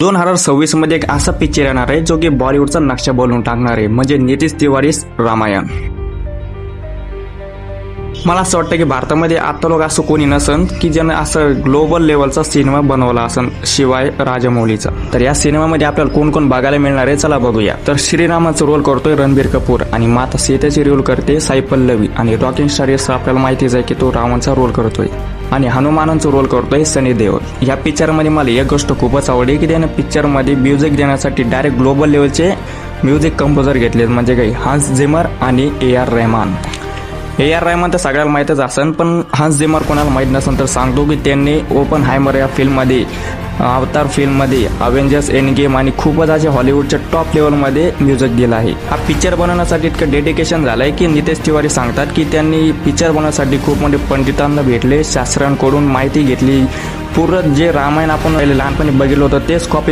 2026 मध्ये एक असा पिक्चर येणार आहे जो की बॉलिवूडचा नक्षा बोलून टाकणार आहे, म्हणजे नितीश तिवारीस रामायण. मला असं वाटतं की भारतामध्ये आता लोक असं कोणी नसन की ज्यानं असं ग्लोबल लेवलचा सिनेमा बनवला असन शिवाय राजमौलीचा. तर या सिनेमामध्ये आपल्याला कोण कोण बघायला मिळणार आहे चला बघूया. तर श्रीरामाचा रोल करतोय रणबीर कपूर आणि माता सीतेची रोल करते साई पल्लवी आणि रॉकिंग स्टार आपल्याला माहितीच आहे की तो रावणचा रोल करतोय आणि हनुमानांचा रोल करतोय सनी देओल. या पिक्चरमध्ये मला एक गोष्ट खूपच आवडली की त्यानं पिक्चरमध्ये म्युझिक देण्यासाठी डायरेक्ट ग्लोबल लेवलचे म्युझिक कंपोजर घेतले, म्हणजे काही हंस झिमर आणि AR रहमान. AR रहमान तर सगळ्याला माहीतच असन, पण हंस झिमर कोणाला माहीत नसेल तर सांगतो की त्यांनी ओपनहायमर या फिल्ममध्ये, अवतार फिल्ममध्ये, अव्हेंजर्स एंड गेम आणि खूपच असे हॉलिवूडच्या टॉप लेवलमध्ये म्युझिक दिलं आहे. हा पिक्चर बनवण्यासाठी इतकं डेडिकेशन झालंय की नितीश तिवारी सांगतात की त्यांनी पिक्चर बनवण्यासाठी खूप मोठे पंडितांना भेटले, शास्त्रांकडून माहिती घेतली, पूर्ण जे रामायण आपण पहिले लहानपणी बघितलं होतं तेच कॉपी